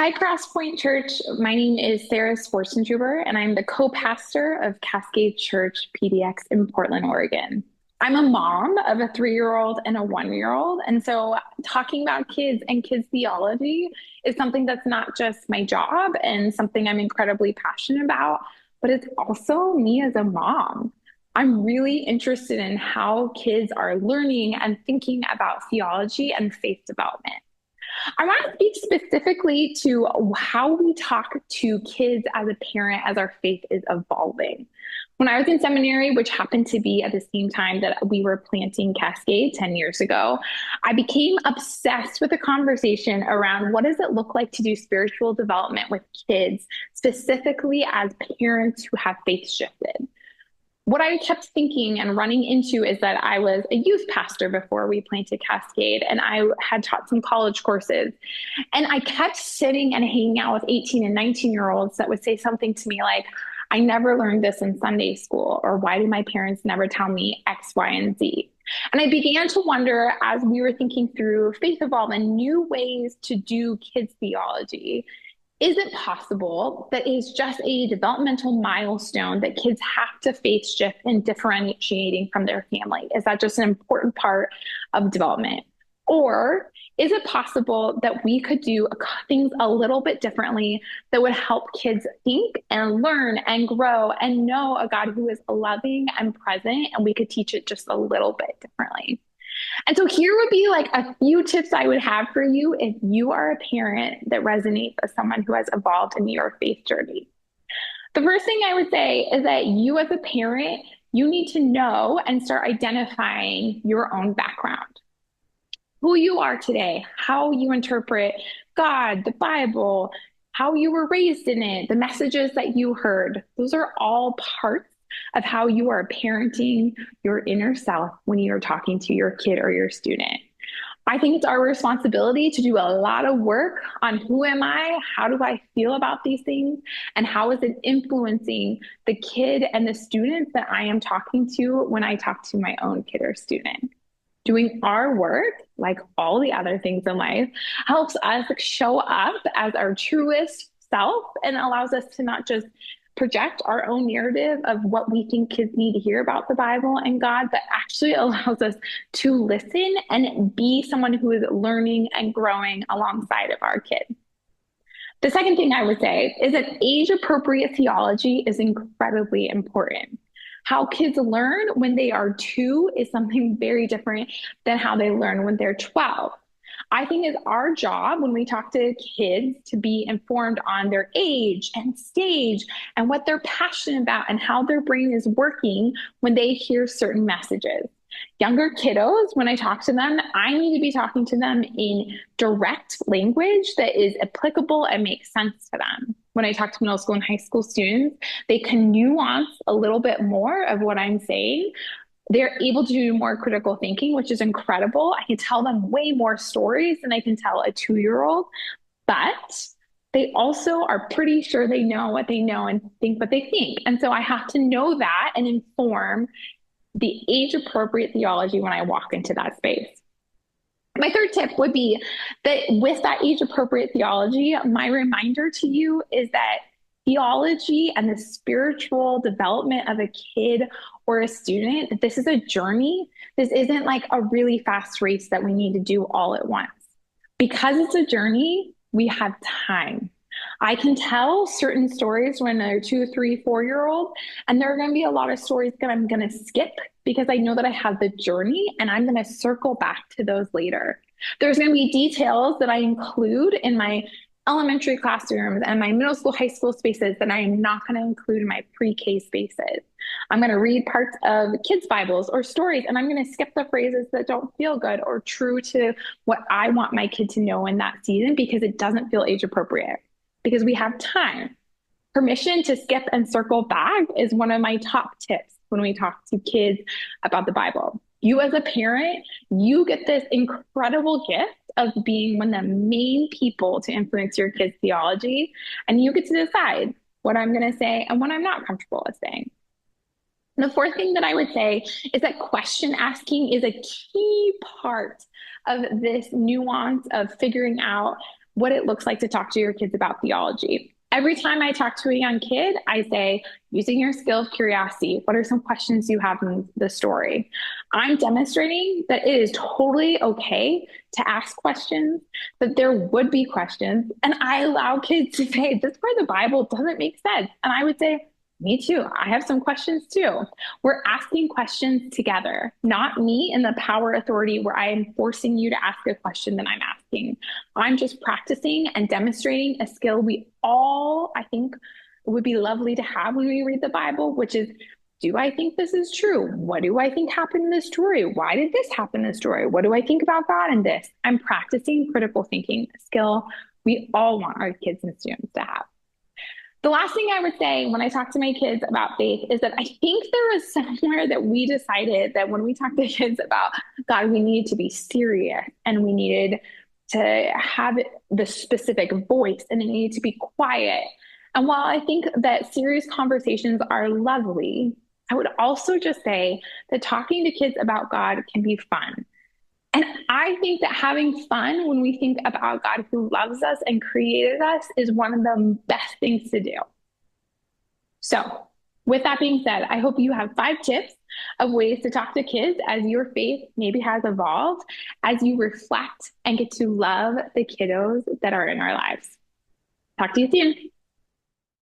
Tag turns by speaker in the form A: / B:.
A: Hi, Crosspointe Church. My name is Sarah Swartzendruber, and I'm the co-pastor of Cascade Church PDX in Portland, Oregon. I'm a mom of a 3-year-old and a 1-year-old. And so talking about kids and kids theology is something that's not just my job and something I'm incredibly passionate about, but it's also me as a mom. I'm really interested in how kids are learning and thinking about theology and faith development. I want to speak specifically to how we talk to kids as a parent as our faith is evolving. When I was in seminary, which happened to be at the same time that we were planting Cascade 10 years ago, I became obsessed with a conversation around what does it look like to do spiritual development with kids, specifically as parents who have faith shifted. What I kept thinking and running into is that I was a youth pastor before we planted Cascade, and I had taught some college courses. And I kept sitting and hanging out with 18 and 19-year-olds that would say something to me like, I never learned this in Sunday school, or why do my parents never tell me X, Y, and Z? And I began to wonder as we were thinking through Faith Evolve and new ways to do kids' theology, is it possible that it's just a developmental milestone that kids have to faith shift in differentiating from their family? Is that just an important part of development? Or is it possible that we could do things a little bit differently that would help kids think and learn and grow and know a God who is loving and present, and we could teach it just a little bit differently? And so here would be like a few tips I would have for you if you are a parent that resonates as someone who has evolved in your faith journey. The first thing I would say is that you as a parent, you need to know and start identifying your own background. Who you are today, how you interpret God, the Bible, how you were raised in it, the messages that you heard. Those are all parts of how you are parenting your inner self when you're talking to your kid or your student. I think it's our responsibility to do a lot of work on who am I, how do I feel about these things, and how is it influencing the kid and the students that I am talking to when I talk to my own kid or student. Doing our work, like all the other things in life, helps us show up as our truest self and allows us to not just project our own narrative of what we think kids need to hear about the Bible and God, but actually allows us to listen and be someone who is learning and growing alongside of our kids. The second thing I would say is that age-appropriate theology is incredibly important. How kids learn when they are 2 is something very different than how they learn when they're 12. I think it's our job when we talk to kids to be informed on their age and stage and what they're passionate about and how their brain is working when they hear certain messages. Younger kiddos, when I talk to them, I need to be talking to them in direct language that is applicable and makes sense to them. When I talk to middle school and high school students, they can nuance a little bit more of what I'm saying. They're able to do more critical thinking, which is incredible. I can tell them way more stories than I can tell a 2-year-old, but they also are pretty sure they know what they know and think what they think. And so I have to know that and inform the age-appropriate theology when I walk into that space. My third tip would be that with that age-appropriate theology, my reminder to you is that theology and the spiritual development of a kid or a student, this is a journey. This isn't like a really fast race that we need to do all at once. Because it's a journey, we have time. I can tell certain stories when they're 2, 3, 4-year-old, and there are going to be a lot of stories that I'm going to skip because I know that I have the journey and I'm going to circle back to those later. There's going to be details that I include in my elementary classrooms and my middle school, high school spaces that I am not going to include in my pre-K spaces. I'm going to read parts of kids' Bibles or stories, and I'm going to skip the phrases that don't feel good or true to what I want my kid to know in that season because it doesn't feel age appropriate, because we have time. Permission to skip and circle back is one of my top tips when we talk to kids about the Bible. You as a parent, you get this incredible gift of being one of the main people to influence your kids' theology, and you get to decide what I'm going to say and what I'm not comfortable with saying. The fourth thing that I would say is that question asking is a key part of this nuance of figuring out what it looks like to talk to your kids about theology. Every time I talk to a young kid, I say, using your skill of curiosity, what are some questions you have in the story? I'm demonstrating that it is totally okay to ask questions, that there would be questions. And I allow kids to say, this part of the Bible doesn't make sense. And I would say, me too. I have some questions too. We're asking questions together, not me in the power authority where I am forcing you to ask a question that I'm asking. I'm just practicing and demonstrating a skill we all, I think, would be lovely to have when we read the Bible, which is, do I think this is true? What do I think happened in this story? Why did this happen in this story? What do I think about God in this? I'm practicing critical thinking, a skill we all want our kids and students to have. The last thing I would say when I talk to my kids about faith is that I think there is somewhere that we decided that when we talk to kids about God, we needed to be serious and we needed to have the specific voice and it needed to be quiet. And while I think that serious conversations are lovely, I would also just say that talking to kids about God can be fun. And I think that having fun when we think about God who loves us and created us is one of the best things to do. So, with that being said, I hope you have 5 tips of ways to talk to kids as your faith maybe has evolved, as you reflect and get to love the kiddos that are in our lives. Talk to you soon.